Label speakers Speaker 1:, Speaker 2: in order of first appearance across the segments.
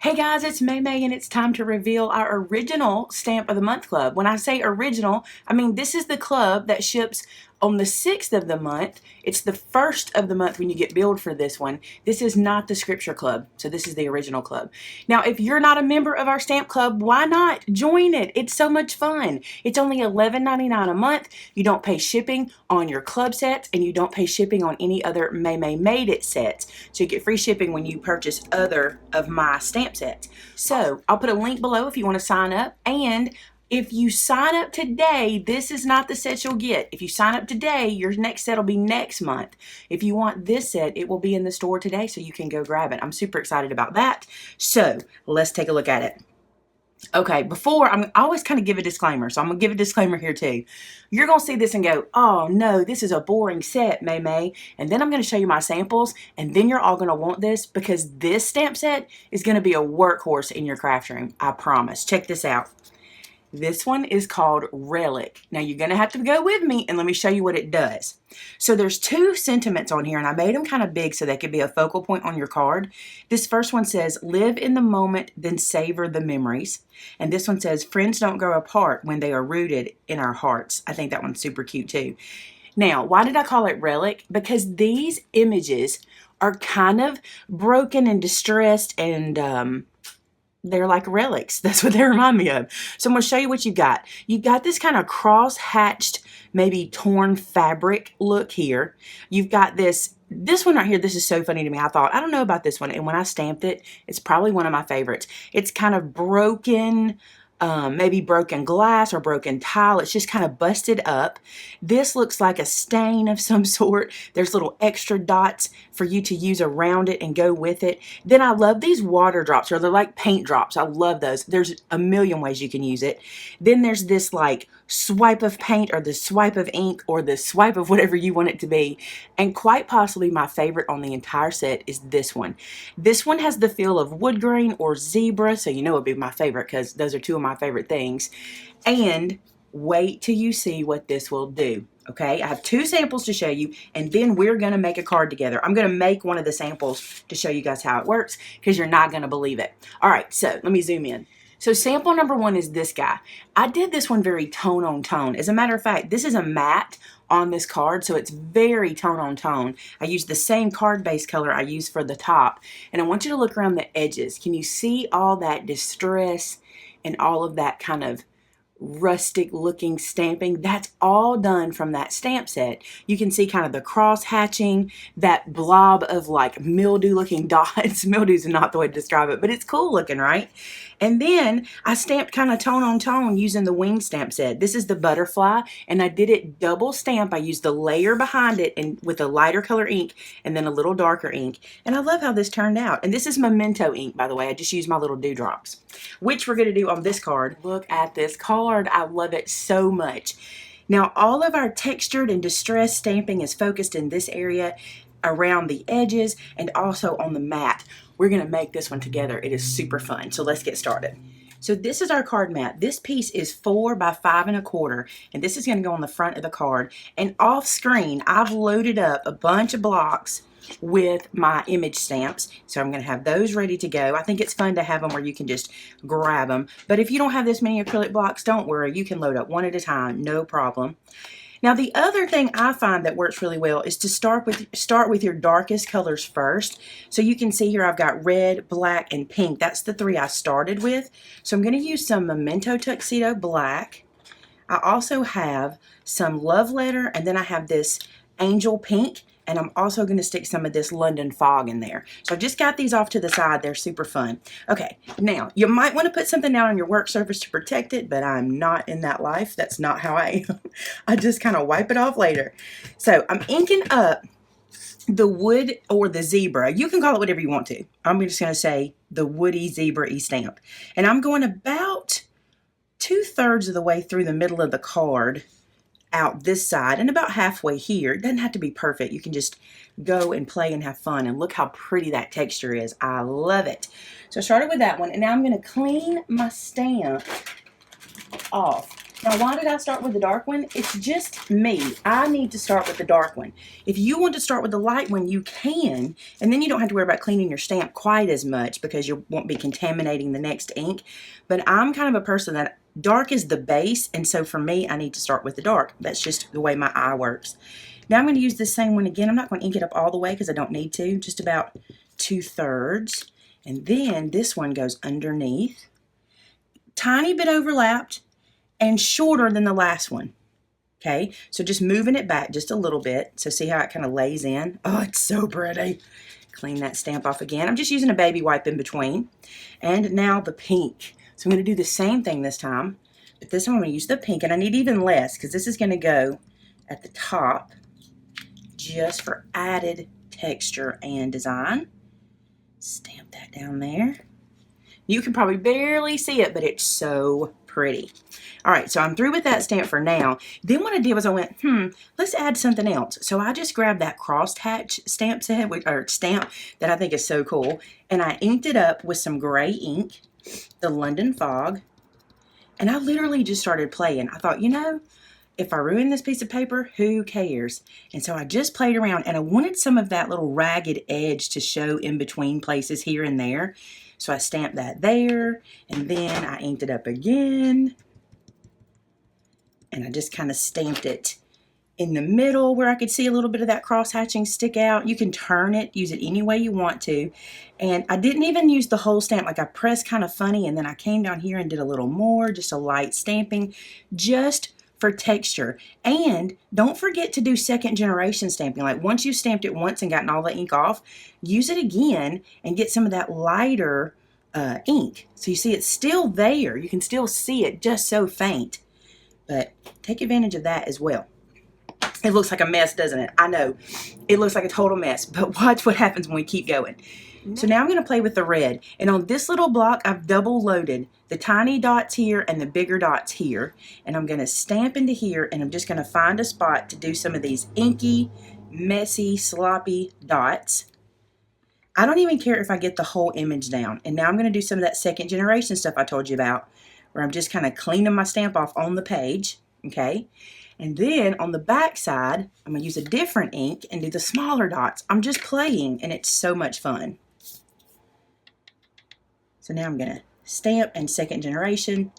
Speaker 1: Hey guys, it's Maymay and it's time to reveal our original Stamp of the Month Club. When I say original, I mean this is the club that ships on the 6th of the month. It's the 1st of the month when you get billed for this one. This is not the Scripture Club, so this is the original club. Now, if you're not a member of our Stamp Club, why not? Join it. It's so much fun. It's only $11.99 a month. You don't pay shipping on your club sets, and you don't pay shipping on any other Maymay Made It sets. So you get free shipping when you purchase other of my stamp sets. So I'll put a link below if you want to sign up, and if you sign up today, this is not the set you'll get. If you sign up today, your next set will be next month. If you want this set, it will be in the store today, so you can go grab it. I'm super excited about that. So let's take a look at it. Okay, I always kind of give a disclaimer, so I'm going to give a disclaimer here too. You're going to see this and go, oh no, this is a boring set, Maymay. And then I'm going to show you my samples, and then you're all going to want this because this stamp set is going to be a workhorse in your craft room. I promise. Check this out. This one is called Relic. Now you're going to have to go with me and let me show you what it does. So there's two sentiments on here, and I made them kind of big so they could be a focal point on your card. This first one says, live in the moment, then savor the memories. And this one says, friends don't grow apart when they are rooted in our hearts. I think that one's super cute too. Now, why did I call it Relic? Because these images are kind of broken and distressed, and they're like relics. That's what they remind me of. So I'm going to show you what you've got. You've got this kind of cross-hatched, maybe torn fabric look here. You've got this one right here. This is so funny to me. I thought, I don't know about this one. And when I stamped it, it's probably one of my favorites. It's kind of broken, maybe broken glass or broken tile. It's just kind of busted up. This looks like a stain of some sort. There's little extra dots for you to use around it and go with it. Then I love these water drops, or they're like paint drops. I love those. There's a million ways you can use it. Then there's this like swipe of paint, or the swipe of ink, or the swipe of whatever you want it to be. And quite possibly my favorite on the entire set is this one. This one has the feel of wood grain or zebra, so you know it'd be my favorite because those are two of my favorite things. And wait till you see what this will do. Okay, I have two samples to show you, and then we're going to make a card together. I'm going to make one of the samples to show you guys how it works because you're not going to believe it. All right, so let me zoom in. So sample number one is this guy. I did this one very tone on tone. As a matter of fact, this is a matte on this card, so it's very tone on tone. I used the same card base color I used for the top, and I want you to look around the edges. Can you see all that distress and all of that kind of rustic looking stamping? That's all done from that stamp set. You can see kind of the cross hatching, that blob of like mildew looking dots. Mildew's not the way to describe it, but it's cool looking, right? And then I stamped kind of tone on tone using the wing stamp set. This is the butterfly, and I did it double stamp. I used the layer behind it and with a lighter color ink and then a little darker ink. And I love how this turned out. And this is Memento ink, by the way. I just used my little dewdrops, which we're going to do on this card. Look at this card. I love it so much. Now, all of our textured and distressed stamping is focused in this area around the edges and also on the mat. We're going to make this one together. It is super fun. So let's get started. So this is our card mat. This piece is 4 by 5 1/4, and this is going to go on the front of the card. And off screen, I've loaded up a bunch of blocks with my image stamps. So I'm going to have those ready to go. I think it's fun to have them where you can just grab them. But if you don't have this many acrylic blocks, don't worry. You can load up one at a time, no problem. Now, the other thing I find that works really well is to start with your darkest colors first. So you can see here I've got red, black, and pink. That's the 3 I started with. So I'm going to use some Memento Tuxedo Black. I also have some Love Letter, and then I have this Angel Pink. And I'm also going to stick some of this London Fog in there. So I've just got these off to the side. They're super fun. Okay, now you might want to put something down on your work surface to protect it, but I'm not in that life. That's not how I am. I just kind of wipe it off later. So I'm inking up the wood or the zebra. You can call it whatever you want to. I'm just going to say the woody zebra-y stamp. And I'm going about 2/3 of the way through the middle of the card out this side and about halfway here. It doesn't have to be perfect. You can just go and play and have fun, and look how pretty that texture is. I love it. So I started with that one, and now I'm going to clean my stamp off. Now, why did I start with the dark one? It's just me. I need to start with the dark one. If you want to start with the light one, you can, and then you don't have to worry about cleaning your stamp quite as much because you won't be contaminating the next ink. But I'm kind of a person that dark is the base, and so for me, I need to start with the dark. That's just the way my eye works. Now I'm going to use the same one again. I'm not going to ink it up all the way because I don't need to, just about 2/3. And then this one goes underneath, tiny bit overlapped, and shorter than the last one. Okay, so just moving it back just a little bit. So see how it kind of lays in? Oh, it's so pretty. Clean that stamp off again. I'm just using a baby wipe in between. And now the pink. So I'm going to do the same thing this time. But this time I'm going to use the pink. And I need even less because this is going to go at the top just for added texture and design. Stamp that down there. You can probably barely see it, but it's so pretty. All right, so I'm through with that stamp for now. Then what I did was I went, let's add something else. So I just grabbed that crosshatch stamp set, or stamp that I think is so cool, and I inked it up with some gray ink, the London Fog, and I literally just started playing. I thought, you know, if I ruin this piece of paper, who cares? And so I just played around, and I wanted some of that little ragged edge to show in between places here and there. So I stamped that there, and then I inked it up again. And I just kind of stamped it in the middle where I could see a little bit of that cross hatching stick out. You can turn it, use it any way you want to. And I didn't even use the whole stamp. Like I pressed kind of funny, and then I came down here and did a little more, just a light stamping, just for texture. And don't forget to do second generation stamping. Like once you've stamped it once and gotten all the ink off, use it again and get some of that lighter ink. So you see it's still there. You can still see it, just so faint. But take advantage of that as well. It looks like a mess, doesn't it? I know. It looks like a total mess, but watch what happens when we keep going. So now I'm going to play with the red. And on this little block, I've double loaded the tiny dots here and the bigger dots here. And I'm going to stamp into here, and I'm just going to find a spot to do some of these inky, messy, sloppy dots. I don't even care if I get the whole image down. And now I'm going to do some of that second generation stuff I told you about, where I'm just kind of cleaning my stamp off on the page, okay? And then on the back side, I'm going to use a different ink and do the smaller dots. I'm just playing, and it's so much fun. So now I'm going to stamp and second generation,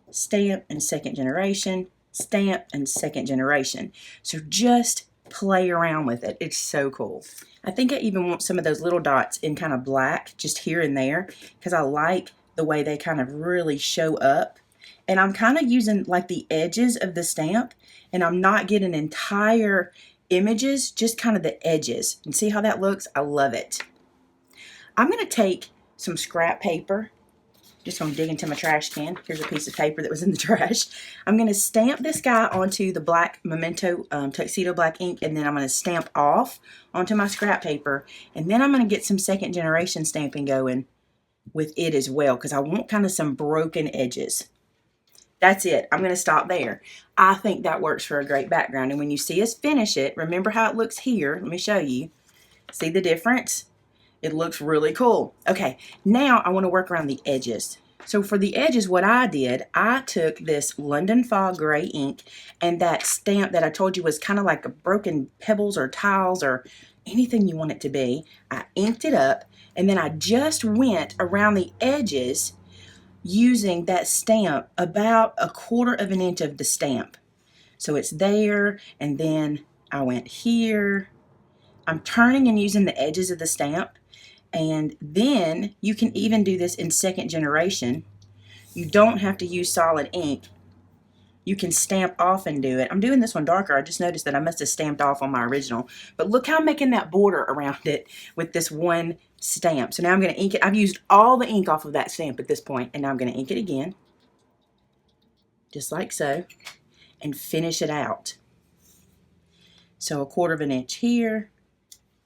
Speaker 1: stamp and second generation, stamp and second generation. So just play around with it. It's so cool. I think I even want some of those little dots in kind of black, just here and there, because I like the way they kind of really show up. And I'm kind of using like the edges of the stamp, and I'm not getting entire images, just kind of the edges. And see how that looks? I love it. I'm going to take some scrap paper. Just going to dig into my trash can. Here's a piece of paper that was in the trash. I'm going to stamp this guy onto the black Memento Tuxedo black ink, and then I'm going to stamp off onto my scrap paper. And then I'm going to get some second generation stamping going with it as well, because I want kind of some broken edges. That's it. I'm going to stop there. I think that works for a great background. And when you see us finish it, remember how it looks here. Let me show you. See the difference? It looks really cool. Okay, now I want to work around the edges. So for the edges, what I did, I took this London Fog gray ink and that stamp that I told you was kind of like a broken pebbles or tiles or anything you want it to be. I inked it up, and then I just went around the edges using that stamp about 1/4 of an inch of the stamp. So it's there, and then I went here. I'm turning and using the edges of the stamp. And then you can even do this in second generation. You don't have to use solid ink. You can stamp off and do it. I'm doing this one darker. I just noticed that I must have stamped off on my original. But look how I'm making that border around it with this one stamp. So now I'm going to ink it. I've used all the ink off of that stamp at this point, and now I'm going to ink it again. Just like so. And finish it out. So 1/4 of an inch here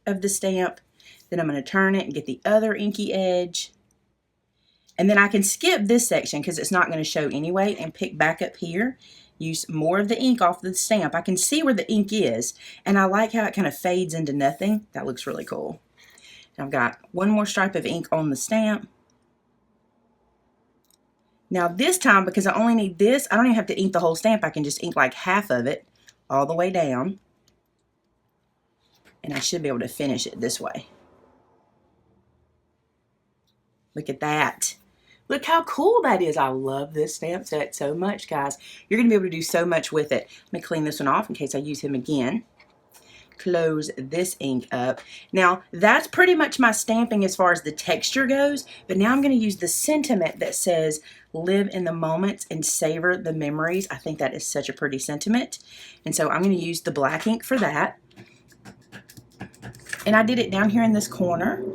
Speaker 1: of the stamp. Then I'm going to turn it and get the other inky edge. And then I can skip this section because it's not going to show anyway, and pick back up here. Use more of the ink off the stamp. I can see where the ink is, and I like how it kind of fades into nothing. That looks really cool. And I've got one more stripe of ink on the stamp. Now this time, because I only need this, I don't even have to ink the whole stamp. I can just ink like half of it all the way down. And I should be able to finish it this way. Look at that. Look how cool that is. I love this stamp set so much, guys. You're going to be able to do so much with it. Let me clean this one off in case I use him again. Close this ink up. Now, that's pretty much my stamping as far as the texture goes, but now I'm going to use the sentiment that says, live in the moments and savor the memories. I think that is such a pretty sentiment. And so I'm going to use the black ink for that. And I did it down here in this corner.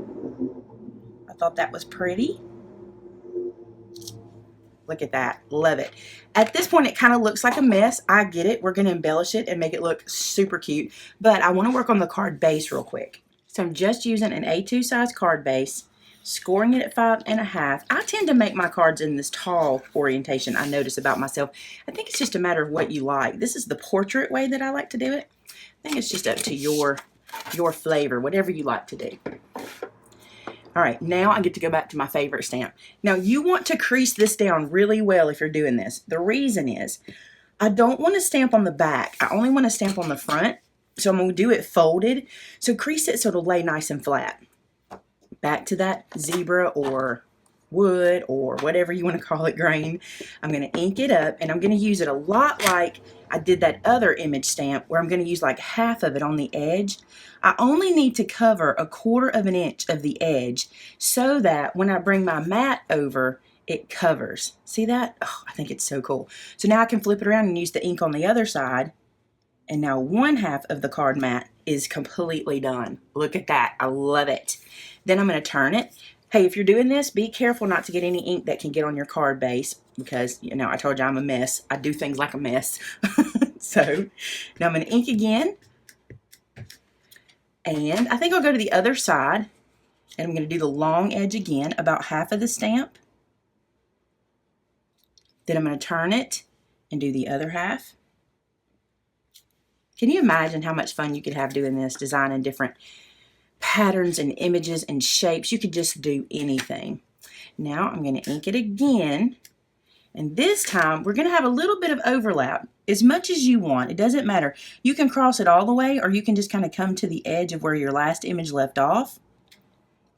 Speaker 1: I thought that was pretty. Look at that. Love it. At this point, it kind of looks like a mess. I get it. We're going to embellish it and make it look super cute. But I want to work on the card base real quick. So I'm just using an A2 size card base, scoring it at 5.5. I tend to make my cards in this tall orientation, I notice about myself. I think it's just a matter of what you like. This is the portrait way that I like to do it. I think it's just up to your flavor, whatever you like to do. All right, now I get to go back to my favorite stamp. Now, you want to crease this down really well if you're doing this. The reason is I don't want to stamp on the back. I only want to stamp on the front. So I'm going to do it folded. So crease it so it'll lay nice and flat. Back to that zebra or wood or whatever you want to call it grain. I'm going to ink it up, and I'm going to use it a lot like I did that other image stamp where I'm going to use like half of it on the edge. I only need to cover 1/4 inch of the edge so that when I bring my mat over, it covers. See that? Oh, I think it's so cool. So now I can flip it around and use the ink on the other side. And now 1/2 of the card mat is completely done. Look at that. I love it. Then I'm going to turn it. Hey, if you're doing this, be careful not to get any ink that can get on your card base because, you know, I told you I'm a mess. I do things like a mess. So now I'm going to ink again. And I think I'll go to the other side. And I'm going to do the long edge again, about half of the stamp. Then I'm going to turn it and do the other half. Can you imagine how much fun you could have doing this, designing different patterns and images and shapes? You could just do anything. Now I'm going to ink it again. And this time we're going to have a little bit of overlap. As much as you want. It doesn't matter. You can cross it all the way, or you can just kind of come to the edge of where your last image left off.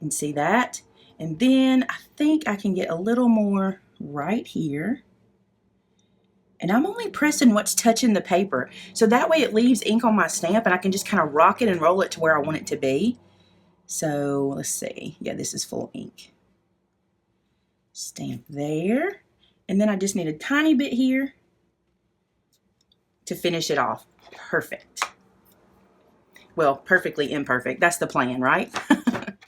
Speaker 1: And see that? And then I think I can get a little more right here. And I'm only pressing what's touching the paper. So that way it leaves ink on my stamp and I can just kind of rock it and roll it to where I want it to be. So let's see. Yeah, this is full ink. Stamp there. And then I just need a tiny bit here to finish it off. Perfect. Well, perfectly imperfect. That's the plan, right?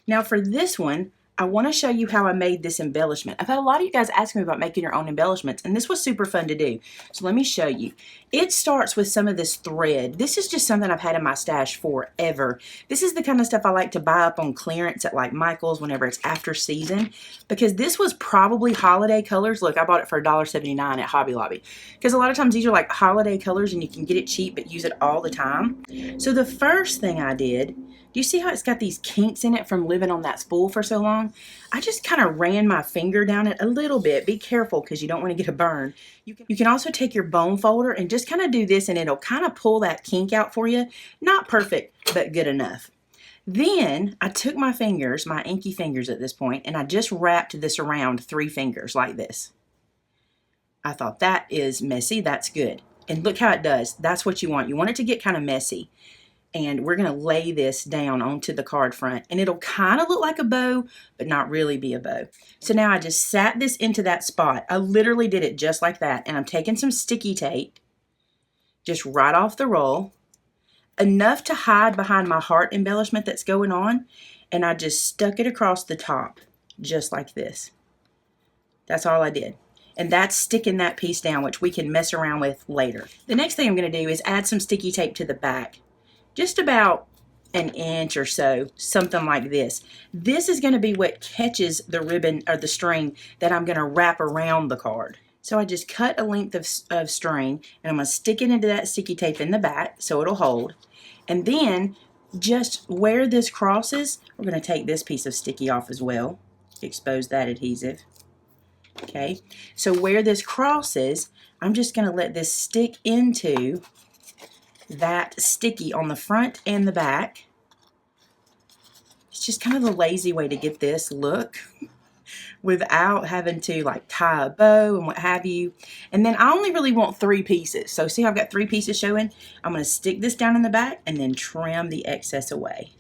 Speaker 1: Now for this one, I want to show you how I made this embellishment. I've had a lot of you guys ask me about making your own embellishments, and this was super fun to do. So let me show you. It starts with some of this thread. This is just something I've had in my stash forever. This is the kind of stuff I like to buy up on clearance at like Michael's whenever it's after season, because this was probably holiday colors. Look, I bought it for $1.79 at Hobby Lobby, because a lot of times these are like holiday colors and you can get it cheap but use it all the time. So the first thing I did, do you see how it's got these kinks in it from living on that spool for so long? I just kind of ran my finger down it a little bit. Be careful because you don't want to get a burn. You can also take your bone folder and just kind of do this and it'll kind of pull that kink out for you. Not perfect, but good enough. Then I took my fingers, my inky fingers at this point, and I just wrapped this around 3 fingers like this. I thought that is messy. That's good. And look how it does. That's what you want. You want it to get kind of messy. And we're going to lay this down onto the card front. And it'll kind of look like a bow, but not really be a bow. So now I just sat this into that spot. I literally did it just like that. And I'm taking some sticky tape, just right off the roll, enough to hide behind my heart embellishment that's going on. And I just stuck it across the top, just like this. That's all I did. And that's sticking that piece down, which we can mess around with later. The next thing I'm going to do is add some sticky tape to the back. Just about an inch or so, something like this. This is going to be what catches the ribbon or the string that I'm going to wrap around the card. So I just cut a length of string and I'm going to stick it into that sticky tape in the back so it'll hold. And then just where this crosses, we're going to take this piece of sticky off as well. Expose that adhesive. Okay, so where this crosses, I'm just going to let this stick into that sticky on the front and the back. It's just kind of the lazy way to get this look without having to like tie a bow and what have you. And then I only really want 3 pieces. So see how I've got 3 pieces showing? I'm going to stick this down in the back and then trim the excess away.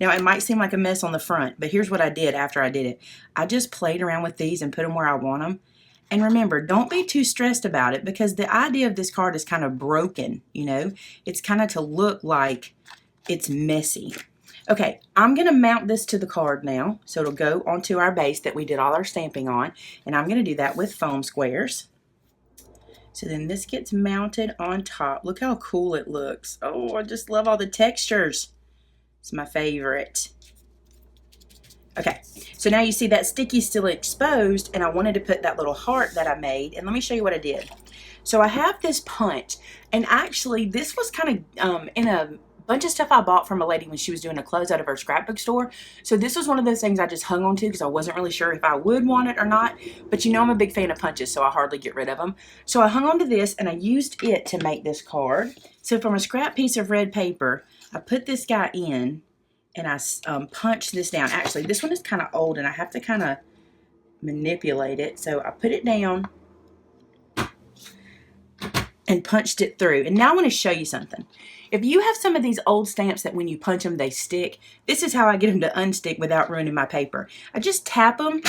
Speaker 1: Now it might seem like a mess on the front, but here's what I did after I did it. I just played around with these and put them where I want them. And remember, don't be too stressed about it, because the idea of this card is kind of broken, you know? It's kind of to look like it's messy. Okay, I'm going to mount this to the card now, so it'll go onto our base that we did all our stamping on, and I'm going to do that with foam squares. So then this gets mounted on top. Look how cool it looks. Oh, I just love all the textures. It's my favorite. Okay, so now you see that sticky's still exposed, and I wanted to put that little heart that I made, and let me show you what I did. So I have this punch, and actually this was kind of in a bunch of stuff I bought from a lady when she was doing a closeout of her scrapbook store. So this was one of those things I just hung on to because I wasn't really sure if I would want it or not. But you know I'm a big fan of punches, so I hardly get rid of them. So I hung on to this, and I used it to make this card. So from a scrap piece of red paper, I put this guy in, and I punched this down. Actually, this one is kind of old, and I have to kind of manipulate it. So I put it down and punched it through. And now I want to show you something. If you have some of these old stamps that when you punch them, they stick, this is how I get them to unstick without ruining my paper. I just tap them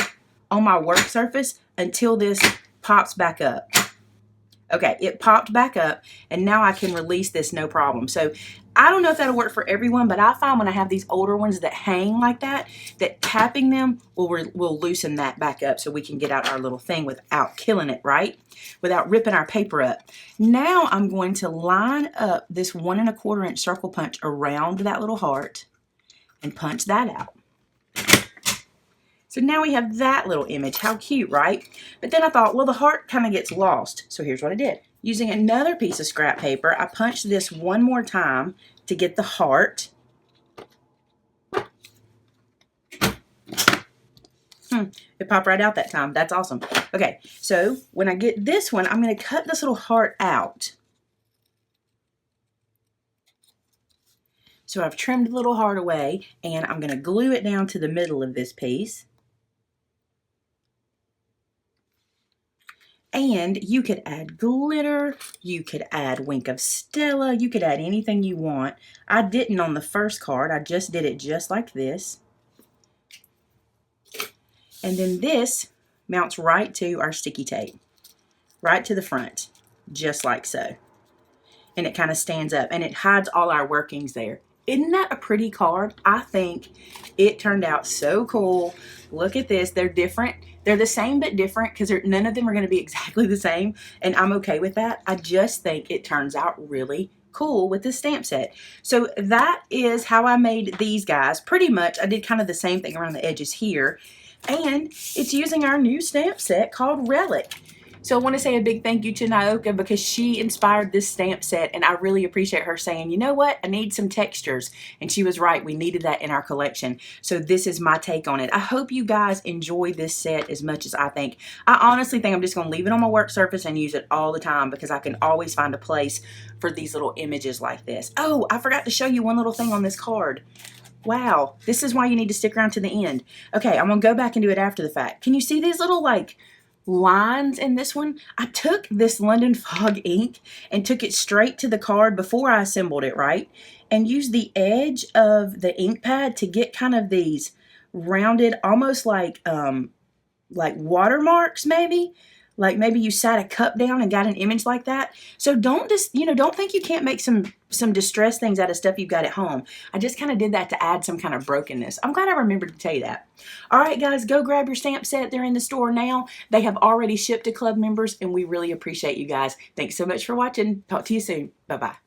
Speaker 1: on my work surface until this pops back up. Okay, it popped back up, and now I can release this no problem. So I don't know if that'll work for everyone, but I find when I have these older ones that hang like that, that tapping them will loosen that back up so we can get out our little thing without killing it, right? Without ripping our paper up. Now I'm going to line up this 1 1/4 inch circle punch around that little heart and punch that out. So now we have that little image. How cute, right? But then I thought, well, the heart kind of gets lost. So here's what I did. Using another piece of scrap paper, I punched this one more time to get the heart. It popped right out that time. That's awesome. Okay, so when I get this one, I'm going to cut this little heart out. So I've trimmed the little heart away, and I'm going to glue it down to the middle of this piece. And you could add glitter, you could add Wink of Stella, you could add anything you want. I didn't on the first card, I just did it just like this. And then this mounts right to our sticky tape, right to the front, just like so. And it kind of stands up, and it hides all our workings there. Isn't that a pretty card? I think it turned out so cool. Look at this. They're different. They're the same but different because none of them are going to be exactly the same, and I'm okay with that. I just think it turns out really cool with this stamp set. So that is how I made these guys. Pretty much, I did kind of the same thing around the edges here, and it's using our new stamp set called Relic. So I want to say a big thank you to Nyoka because she inspired this stamp set, and I really appreciate her saying, you know what, I need some textures. And she was right, we needed that in our collection. So this is my take on it. I hope you guys enjoy this set as much as I think. I honestly think I'm just going to leave it on my work surface and use it all the time because I can always find a place for these little images like this. Oh, I forgot to show you one little thing on this card. Wow, this is why you need to stick around to the end. Okay, I'm going to go back and do it after the fact. Can you see these little like lines in this one? I took this London Fog ink and took it straight to the card before I assembled it, right? And used the edge of the ink pad to get kind of these rounded, almost like watermarks maybe. Like maybe you sat a cup down and got an image like that. So don't just, don't think you can't make some distressed things out of stuff you've got at home. I just kind of did that to add some kind of brokenness. I'm glad I remembered to tell you that. All right, guys, go grab your stamp set. They're in the store now. They have already shipped to club members, and we really appreciate you guys. Thanks so much for watching. Talk to you soon. Bye-bye.